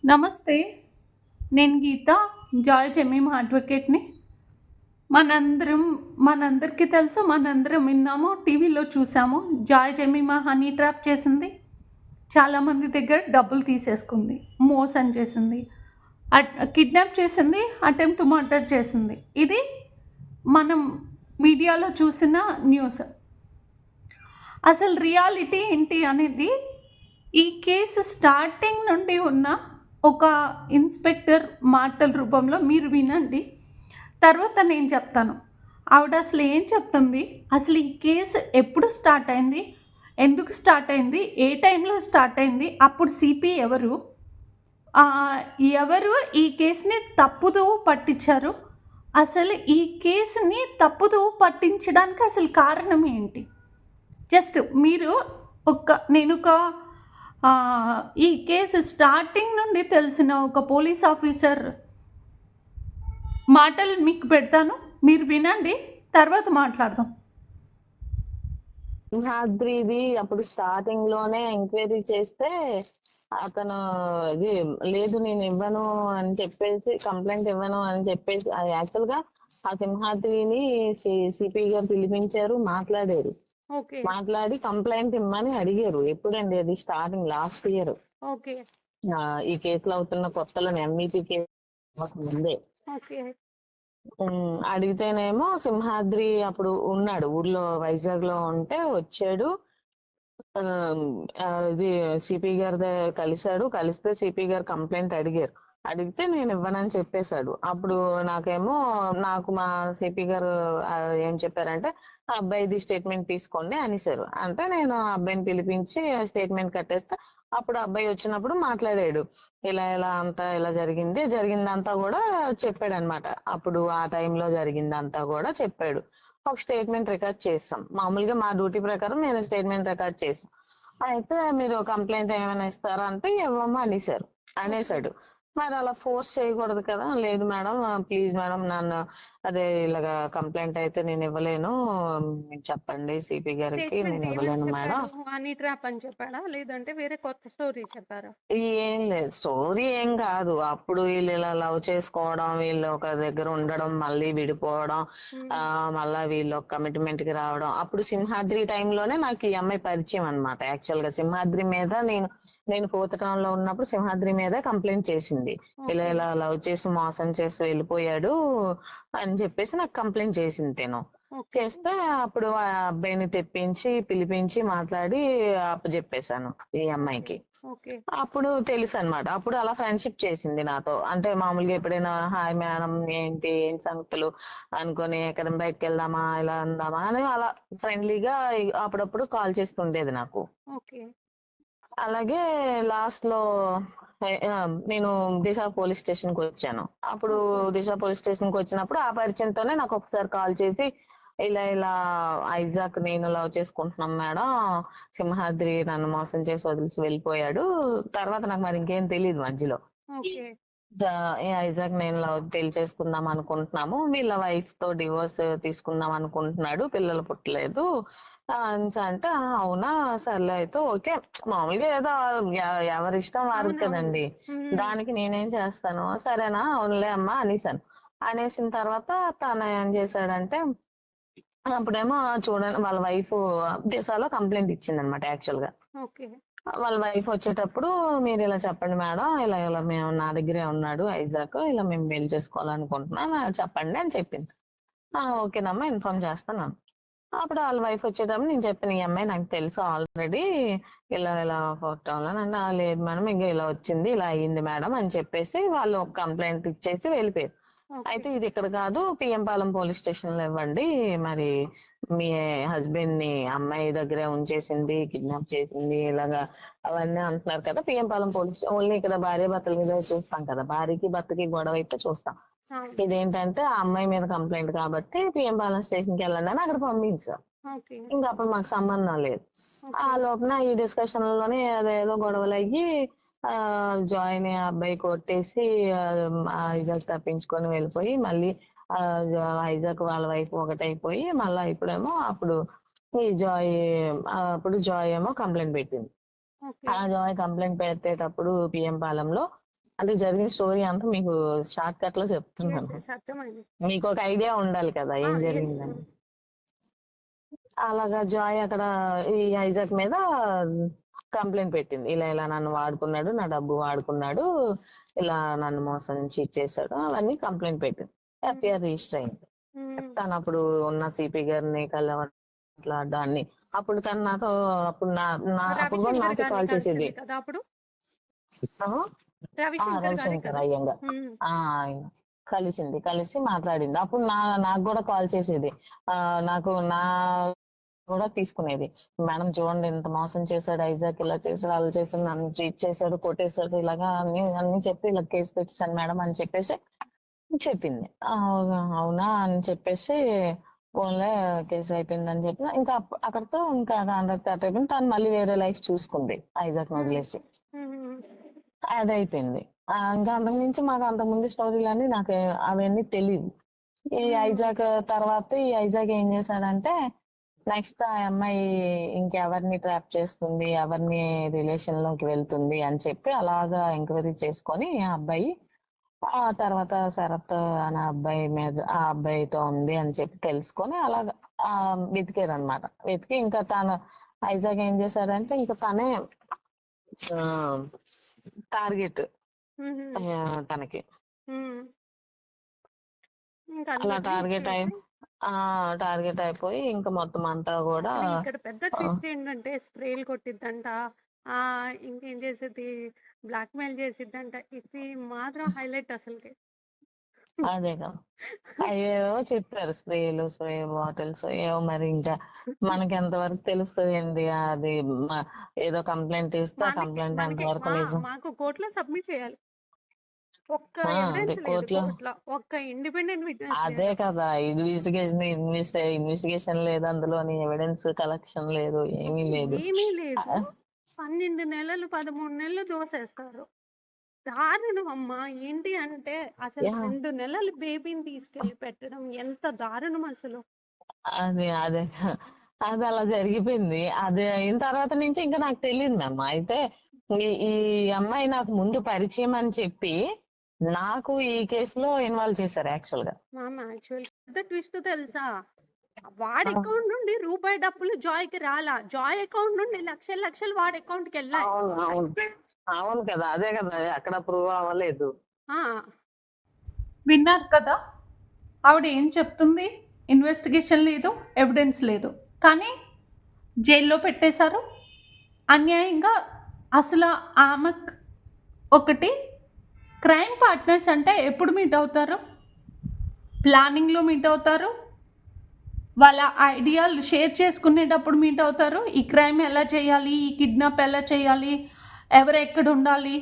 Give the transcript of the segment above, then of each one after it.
నమస్తే. నేను గీత. జాయ్ జమీమ్ అడ్వకేట్‌ని. మనందరం మనందరికీ తెలుసు. మనందరం విన్నాము. టీవీలో చూసాము. జాయ్ జమీమా హనీ ట్రాప్ చేసింది. చాలామంది దగ్గర డబ్బులు తీసేసుకుంది. మోసం చేసింది. కిడ్నాప్ చేసింది. అటెంప్ట్ మర్డర్ చేసింది. ఇది మనం మీడియాలో చూసిన న్యూస్. అసలు రియాలిటీ ఏంటి అనేది ఈ కేసు స్టార్టింగ్ నుండి ఉన్న ఒక ఇన్స్పెక్టర్ మాటల రూపంలో మీరు వినండి. తర్వాత నేను చెప్తాను. ఆవిడ అసలు ఏం చెప్తుంది, అసలు ఈ కేసు ఎప్పుడు స్టార్ట్ అయింది, ఎందుకు స్టార్ట్ అయింది, ఏ టైంలో స్టార్ట్ అయింది, అప్పుడు సిపి ఎవరు, ఎవరు ఈ కేసుని తప్పుదోవ పట్టించారు, అసలు ఈ కేసుని తప్పుదోవ పట్టించడానికి అసలు కారణం ఏంటి. జస్ట్ మీరు నేను ఈ కేసు స్టార్టింగ్ నుండి తెలిసిన ఒక పోలీస్ ఆఫీసర్ మాటలు మీకు పెడతాను, మీరు వినండి, తర్వాత మాట్లాడదాం. సింహాద్రిది అప్పుడు స్టార్టింగ్ లోనే ఎంక్వైరీ చేస్తే అతను ఇది లేదు నేను ఇవ్వను అని చెప్పేసి, కంప్లైంట్ ఇవ్వను అని చెప్పేసి, యాక్చువల్ గా ఆ సింహాద్రిని సిపి గారు పిలిపించారు, మాట్లాడారు. మాట్లాడి కంప్లైంట్ ఇమ్మని అడిగారు. ఎప్పుడండి అది? స్టార్టింగ్ లాస్ట్ ఇయర్ ఈ కేసులో అవుతున్న కొత్తలో ఎంఈపీ కేసు ముందే. అడిగితేనేమో సింహాద్రి అప్పుడు ఉన్నాడు ఊర్లో, వైజాగ్ లో ఉంటే వచ్చాడు. ఇది సిపి గారి కలిశాడు. కలిస్తే సిపి గారు కంప్లైంట్ అడిగారు. అడిగితే నేను ఇవ్వనని చెప్పేశాడు. అప్పుడు నాకు మా సిపి గారు ఏం చెప్పారంటే, ఆ అబ్బాయిది స్టేట్మెంట్ తీసుకోండి అనేసారు. అంటే నేను అబ్బాయిని పిలిపించి స్టేట్మెంట్ కట్టేస్తే అప్పుడు అబ్బాయి వచ్చినప్పుడు మాట్లాడాడు. ఇలా ఇలా అంతా ఇలా జరిగిందంతా కూడా చెప్పాడు అనమాట. అప్పుడు ఆ టైంలో జరిగిందంతా కూడా చెప్పాడు. ఒక స్టేట్మెంట్ రికార్డ్ చేస్తాం. మామూలుగా మా డ్యూటీ ప్రకారం నేను స్టేట్మెంట్ రికార్డ్ చేసాం. అయితే మీరు కంప్లైంట్ ఏమైనా ఇస్తారా అంటే ఇవ్వము అనేసాడు. మరి అలా ఫోర్స్ చేయకూడదు కదా. లేదు మేడం, ప్లీజ్ మేడం, నన్ను అదే ఇలాగా కంప్లైంట్ అయితే నేను ఇవ్వలేను, చెప్పండి సిపి గారికి, నేను ఇవ్వలేను మేడం. హనీ ట్రాప్ అని చెప్పాడా, లేదంటే వేరే కొత్త స్టోరీ చెప్పారా? ఏం లేదు, స్టోరీ ఏం కాదు. అప్పుడు వీళ్ళు ఇలా లవ్ చేసుకోవడం, వీళ్ళు ఒక దగ్గర ఉండడం, మళ్ళీ విడిపోవడం, మళ్ళా వీళ్ళు ఒక కమిట్మెంట్ కి రావడం. అప్పుడు సింహాద్రి టైంలోనే నాకు ఈ అమ్మాయి పరిచయం అనమాట. యాక్చువల్ గా సింహాద్రి మీద నేను ఫోర్త్ టౌన్ లో ఉన్నప్పుడు సింహాద్రి మీద కంప్లైంట్ చేసింది. ఇలా ఇలా లవ్ చేసి మోసం చేసి వెళ్ళిపోయాడు అని చెప్పేసి నాకు కంప్లైంట్ చేసింది. నేను చేస్తే అప్పుడు ఆ అబ్బాయిని పిలిపించి మాట్లాడి అప్పచెప్పేశాను ఈ అమ్మాయికి. అప్పుడు తెలుసు అనమాట. అప్పుడు అలా ఫ్రెండ్షిప్ చేసింది నాతో. అంటే మామూలుగా ఎప్పుడైనా హాయ్ మేడం, ఏంటి సంగతులు అనుకొని ఎక్కడ బయటకు వెళ్దామా, ఇలా అందామా అని అలా ఫ్రెండ్లీగా అప్పుడప్పుడు కాల్ చేస్తుండేది నాకు. అలాగే లాస్ట్ లో నేను దిశ పోలీస్ స్టేషన్ కి వచ్చాను. అప్పుడు దిశ పోలీస్ స్టేషన్ కి వచ్చినప్పుడు ఆ పరిచయంతోనే నాకు ఒకసారి కాల్ చేసి, ఇలా ఇలా ఐజాక్ నేను లవ్ చేసుకుంటున్నాం మేడం, సింహాద్రి నన్ను మోసం చేసి వదిలిసి వెళ్ళిపోయాడు. తర్వాత నాకు మరి ఇంకేం తెలియదు మధ్యలో. ఐజాక్ నేను చేసుకుందాం అనుకుంటున్నాము, వీళ్ళ వైఫ్ తో డివోర్స్ తీసుకుందాం అనుకుంటున్నాడు, పిల్లలు పుట్టలేదు అంటే అవునా సర్లే అయితే ఓకే. మామూలుగా ఏదో ఎవరి ఇష్టం వారికి కదండి, దానికి నేనేం చేస్తాను, సరేనా అవునులే అమ్మా అనేసాను. అనేసిన తర్వాత తను ఏం చేశాడంటే, అప్పుడేమో చూడండి వాళ్ళ వైఫ్ దిశాలో కంప్లైంట్ ఇచ్చింది అనమాట. యాక్చువల్ గా వాళ్ళ వైఫ్ వచ్చేటప్పుడు, మీరు ఇలా చెప్పండి మేడం, ఇలా ఇలా మేము నా దగ్గరే ఉన్నాడు ఐజాక్, ఇలా మేము పెళ్లి చేసుకోవాలనుకుంటున్నాం చెప్పండి అని చెప్పింది. ఓకేనమ్మా ఇన్ఫార్మ్ చేస్తాను. అప్పుడు వాళ్ళ వైఫ్ వచ్చేటప్పుడు నేను చెప్పిన, ఈ అమ్మాయి నాకు తెలుసు ఆల్రెడీ, ఇలా ఇలా ఫోటోలో అంటే లేదు మేడం, ఇంకా ఇలా వచ్చింది, ఇలా అయ్యింది మేడం అని చెప్పేసి వాళ్ళు ఒక కంప్లైంట్ ఇచ్చేసి వెళ్ళిపోయారు. అయితే ఇది ఇక్కడ కాదు, పిఎం పాలెం పోలీస్ స్టేషన్ లో ఇవ్వండి, మరి మీ హస్బెండ్ ని అమ్మాయి దగ్గరే ఉంచేసింది, కిడ్నాప్ చేసింది, ఇలాగా అవన్నీ అంటున్నారు కదా. పిఎం పాలెం పోలీస్ ఓన్లీ ఇక్కడ భార్య భర్తల మీద చూస్తాం కదా, భార్యకి భర్తకి గొడవ అయితే చూస్తాం. ఇదేంటంటే ఆ అమ్మాయి మీద కంప్లైంట్ కాబట్టి పిఎం పాలెం స్టేషన్ కి వెళ్ళండి అని అక్కడ పంపించాం. ఇంకా అప్పుడు మాకు సంబంధం లేదు. ఆ లోపల ఈ డిస్కషన్ లోనే అదేదో గొడవలు అయ్యి జాయిన్ అబ్బాయి కొట్టేసి ఐజాక్ తప్పించుకొని వెళ్ళిపోయి, మళ్ళీ ఐజాక్ వాళ్ళ వైపు ఒకటైపోయి, మళ్ళా ఇప్పుడేమో అప్పుడు ఈ జాయ్ ఏమో కంప్లైంట్ పెట్టింది. ఆ జాయ్ కంప్లైంట్ పెట్టేటప్పుడు పిఎం పాలెంలో అంటే జరిగిన స్టోరీ అంతా మీకు షార్ట్ కట్ లో ఎస్ చెప్తున్నాను. ఎస్ అర్థమైంది. మీకు ఒక ఐడియా ఉండాలి కదా ఏం ఎస్ జరిగిందని. అలాగా జాయ్ అక్కడ ఈ ఐజాక్ మీద కంప్లైంట్ పెట్టింది. ఇలా ఇలా నన్ను వాడుకున్నాడు, నా డబ్బు వాడుకున్నాడు, ఇలా నన్ను మోసం చీట్ చేశాడు, అవన్నీ కంప్లైంట్ పెట్టింది. ఎఫ్ఐఆర్ రిజిస్టర్ అయింది. తను అప్పుడు ఉన్న సిపి గారిని మాట్లాడడాన్ని అప్పుడు తను నాతో అప్పుడు అప్పుడు కూడా రవిశంకర్ నాకే గారిని కాల్ చేసేది. కలిసింది కదా అప్పుడు, ఆ, రవిశంకర్ గారే రవిశంకర్ కదా. అయ్యంగా ఆయన కలిసి మాట్లాడింది. అప్పుడు నాకు కూడా కాల్ చేసేది. నాకు కూడా తీసుకునేది. మేడం చూడండి ఇంత మోసం చేశాడు ఐజాక్, ఇలా చేశాడు, అలా చేశాడు, నన్ను చీట్ చేశాడు, కొట్టేశాడు, ఇలాగా అన్ని చెప్పి ఇలా కేసు పెట్టేశాను మేడం అని చెప్పేసి చెప్పింది. అవునా అని చెప్పేసి ఓన్లే కేసు అయిపోయింది అని చెప్పి ఇంకా అక్కడితో ఇంకా కాంట్రాక్ట్ అయిపోయింది. తను మళ్ళీ వేరే లైఫ్ చూసుకుంది ఐజాక్ వదిలేసి. అది అయిపోయింది. ఇంకా అంతకుమించి మాకు అంతకుముందు స్టోరీలన్నీ నాకు అవన్నీ తెలియదు. ఈ ఐజాక్ తర్వాత ఈ ఐజాక్ ఏం చేశాడంటే నెక్స్ట్ ఆ అమ్మాయి ఇంకెవరిని ట్రాప్ చేస్తుంది, ఎవరిని రిలేషన్ లోకి వెళ్తుంది అని చెప్పి అలాగా ఎంక్వైరీ చేసుకొని ఆ అబ్బాయి ఆ తర్వాత శరత్ అనే అబ్బాయి మీద ఆ అబ్బాయితో ఉంది అని చెప్పి తెలుసుకొని అలాగా వెతికారు అనమాట. వెతికి ఇంకా తను ఐజాక్ ఏం చేశాడంటే ఇంకా తనే టార్గెట్ తనకి అలా టార్గెట్ అయిపోయి ఇంకా మొత్తం అంతా కూడా ఇక్కడ పెద్ద ట్విస్ట్ ఏంటంటే స్ప్రేలు కొట్టిద్దంట, ఇంకేం చేసేది బ్లాక్ మెయిల్ చేసిద్దంట. ఇది మాత్రం హైలైట్ అసలుకి. అదే కదా అయ్యేవో చెప్పారు, స్ప్రే బాటిల్స్ ఏవో. మరి ఇంకా మనకి ఎంతవరకు తెలుస్తుంది ఏంటి అది ఏదో కంప్లైంట్ ఇస్తే కంప్లైంట్ ఎంతవరకు నిజం. మాకు కోర్టులో సబ్మిట్ చేయాలి. ఒక్క ఎవిడెన్స్ లేదు కోర్టులో, ఒక్క ఇండిపెండెంట్ విట్నెస్. అదే కదా ఇన్వెస్టిగేషన్ లేదు, అందులో ఎవిడెన్స్ కలెక్షన్ లేదు, ఏమీ లేదు. 12 నెలలు 13 నెలలు దోసేస్తారు. దారుణం అమ్మా. ఏంటి అంటే అసలు 2 నెలలు బేబీని తీసుకెళ్లి పెట్టడం ఎంత దారుణం అసలు. అదే అది అలా జరిగిపోయింది. అది అయిన తర్వాత నుంచి ఇంకా నాకు తెలియదు మ్యామ్. అయితే ఈ అమ్మాయి నాకు ముందు పరిచయం అని చెప్పి నాకు ఈ కేసులో ఇన్వాల్వ్ చేశారు యాక్చువల్ గా. ట్విస్ట్ తెలుసా, వాడి అకౌంట్ నుండి రూపాయి డబ్బులు జాయ్ కి రాలా, జాయ్ అకౌంట్ నుండి లక్షలు వాడి అకౌంట్ కి వెళ్ళాయి. అవును కదా, అదే కదా అక్కడ ప్రూవ్ అవ్వలేదు. విన్నారు కదా ఆవిడ ఏం చెప్తుంది. ఇన్వెస్టిగేషన్ లేదు, ఎవిడెన్స్ లేదు, కానీ జైల్లో పెట్టేశారు అన్యాయంగా. అసలు ఆమె ఒకటి క్రైమ్ పార్ట్నర్స్ అంటే ఎప్పుడు మీట్ అవుతారు? ప్లానింగ్లో మీట్ అవుతారు, వాళ్ళ ఐడియాలు షేర్ చేసుకునేటప్పుడు మీట్ అవుతారు. ఈ క్రైమ్ ఎలా చేయాలి, ఈ కిడ్నాప్ ఎలా చేయాలి, ఎవరు ఎక్కడ ఉండాలి,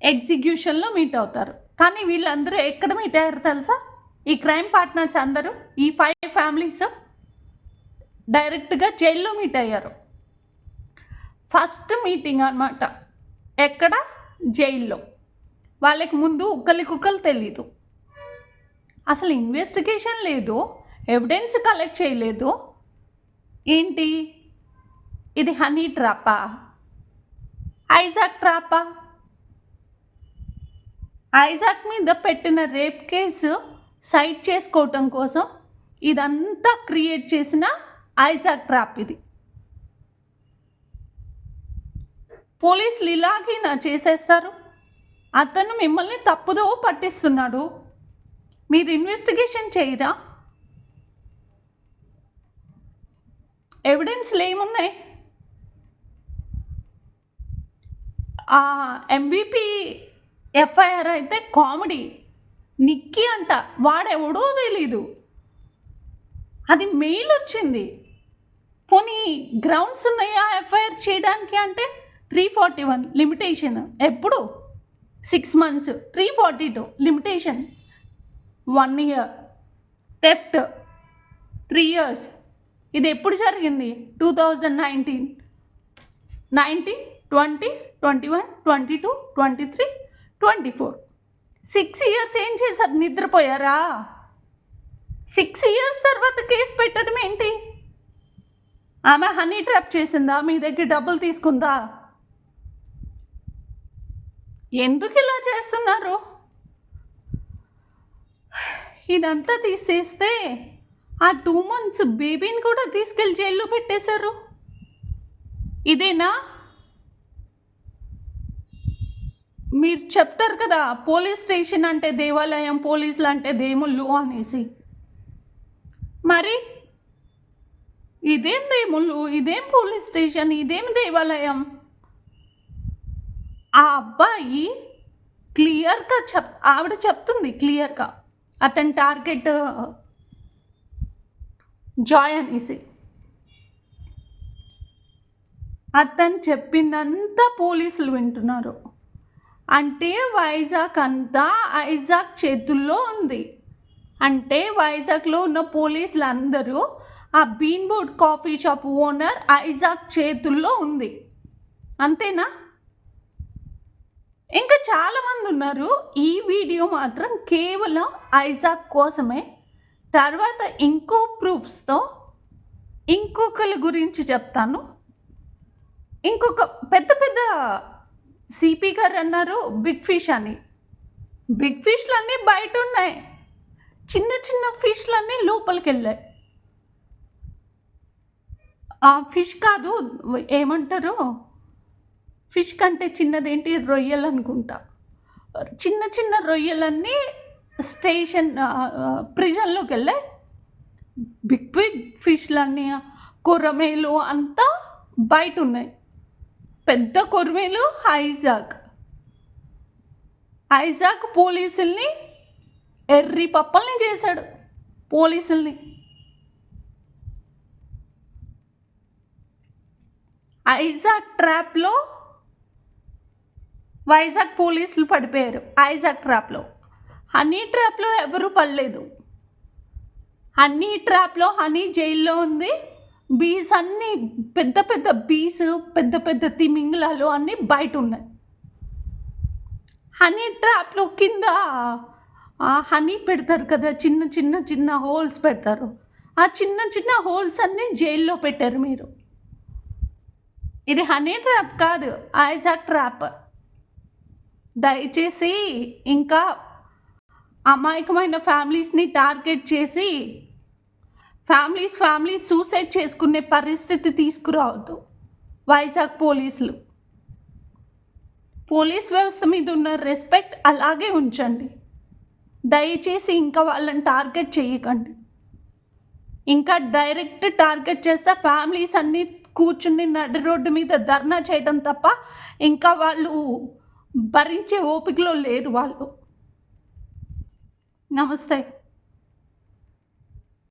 ఎగ్జిక్యూషన్లో మీట్ అవుతారు. కానీ వీళ్ళందరూ ఎక్కడ మీట్ అయ్యారు తెలుసా? ఈ క్రైమ్ పార్ట్నర్స్ అందరూ, ఈ 5 ఫ్యామిలీస్ డైరెక్ట్గా జైల్లో మీట్ అయ్యారు. ఫస్ట్ మీటింగ్ అన్నమాట. ఎక్కడ? జైల్లో. వాళ్ళకి ముందు కుక్కలు తెలీదు. అసలు ఇన్వెస్టిగేషన్ లేదు, ఎవిడెన్స్ కలెక్ట్ చేయలేదు. ఏంటి ఇది? హనీ ట్రాపా? ఐజాక్ ట్రాపా? ఐజాక్ మీద పెట్టిన రేప్ కేసు సైట్ చేసుకోవటం కోసం ఇదంతా క్రియేట్ చేసిన ఐజాక్ ట్రాప్ ఇది. పోలీసులు ఇలాగే చేసేస్తారు. అతను మిమ్మల్ని తప్పుదో పట్టిస్తున్నాడు, మీరు ఇన్వెస్టిగేషన్ చేయరా? ఎవిడెన్స్లు ఏమున్నాయి? MVP ఎఫ్ఐఆర్ అయితే కామెడీ. నిక్కీ అంట, వాడెవడో తెలీదు, అది మెయిల్ వచ్చింది. పోనీ గ్రౌండ్స్ ఉన్నాయా ఎఫ్ఐఆర్ చేయడానికి అంటే 341 లిమిటేషన్. ఎప్పుడు? 6 months. 342 limitation. 1 year. Theft 3 years. ఇది ఎప్పుడు జరిగింది? 2019, 20, 21, 22, 23, 24. 6 years ఏం చేశారు? నిద్రపోయారా? 6 years తర్వాత కేసు పెట్టడం ఏంటి? ఆమె హనీ ట్రాప్ చేసిందా? మీ దగ్గర డబ్బులు తీసుకుందా? ఎందుకు ఇలా చేస్తున్నారు? ఇదంతా తీసేస్తే ఆ 2 months బేబీని కూడా తీసుకెళ్ళి జైల్లో పెట్టేశారు. ఇదేనా? మీరు చెప్తారు కదా పోలీస్ స్టేషన్ అంటే దేవాలయం, పోలీసులు అంటే దేవుళ్ళు అనేసి. మరి ఇదేం దేవుళ్ళు, ఇదేం పోలీస్ స్టేషన్, ఇదేం దేవాలయం? ఆ అబ్బాయి క్లియర్గా ఆవిడ చెప్తుంది క్లియర్గా అతని టార్గెట్ జాయ్ అనేసి. అతను చెప్పిందంతా పోలీసులు వింటున్నారు. అంటే వైజాగ్ అంతా ఐజాక్ చేతుల్లో ఉంది. అంటే వైజాగ్లో ఉన్న పోలీసులు అందరూ ఆ bean board coffee shop owner Isaac చేతుల్లో ఉంది. అంతేనా? ఇంకా చాలామంది ఉన్నారు. ఈ వీడియో మాత్రం కేవలం ఐజాక్ కోసమే. తర్వాత ఇంకో ప్రూఫ్స్తో ఇంకొకరి గురించి చెప్తాను. ఇంకొక పెద్ద పెద్ద సిపి గారు అన్నారు బిగ్ ఫిష్ అని. బిగ్ ఫిష్లన్నీ బయట ఉన్నాయి, చిన్న చిన్న ఫిష్లన్నీ లోపలికి వెళ్ళాయి. ఆ ఫిష్ కాదు, ఏమంటారు, ఫిష్ కంటే చిన్నదేంటి, రొయ్యలు అనుకుంటా. చిన్న చిన్న రొయ్యలన్నీ స్టేషన్ ప్రిజన్లోకి వెళ్ళాయి. బిగ్ బిగ్ ఫిష్లన్నీ కొర్రమేలు అంతా బయట ఉన్నాయి. పెద్ద కొర్రమేలు ఐజాక్ పోలీసుల్ని ఎర్రి పప్పల్ని చేశాడు. పోలీసుల్ని ఐజాక్ ట్రాప్లో వైజాగ్ పోలీసులు పడిపోయారు. ఐజాక్ ట్రాప్లో, హనీ ట్రాప్లో ఎవరు పడలేదు. హనీ ట్రాప్లో హనీ జైల్లో ఉంది. బీస్ అన్నీ పెద్ద పెద్ద బీస్, పెద్ద పెద్ద తిమింగలాలు అన్నీ బయట ఉన్నాయి. హనీ ట్రాప్లో కింద హనీ పెడతారు కదా, చిన్న చిన్న చిన్న హోల్స్ పెడతారు. ఆ చిన్న చిన్న హోల్స్ అన్నీ జైల్లో పెట్టారు మీరు. ఇది హనీ ట్రాప్ కాదు, ఐజాక్ ట్రాప్. దయచేసి ఇంకా అమాయకమైన ఫ్యామిలీస్ని టార్గెట్ చేసి ఫ్యామిలీస్ సూసైడ్ చేసుకునే పరిస్థితి తీసుకురావద్దు. వైజాగ్ పోలీసులు, పోలీస్ వ్యవస్థ మీద ఉన్న రెస్పెక్ట్ అలాగే ఉంచండి. దయచేసి ఇంకా వాళ్ళని టార్గెట్ చేయకండి. ఇంకా డైరెక్ట్ టార్గెట్ చేస్తే ఫ్యామిలీస్ అన్నీ కూర్చుని నడి రోడ్డు మీద ధర్నా చేయడం తప్ప ఇంకా వాళ్ళు భరించే ఓపికలో లేరు వాళ్ళు. నమస్తే.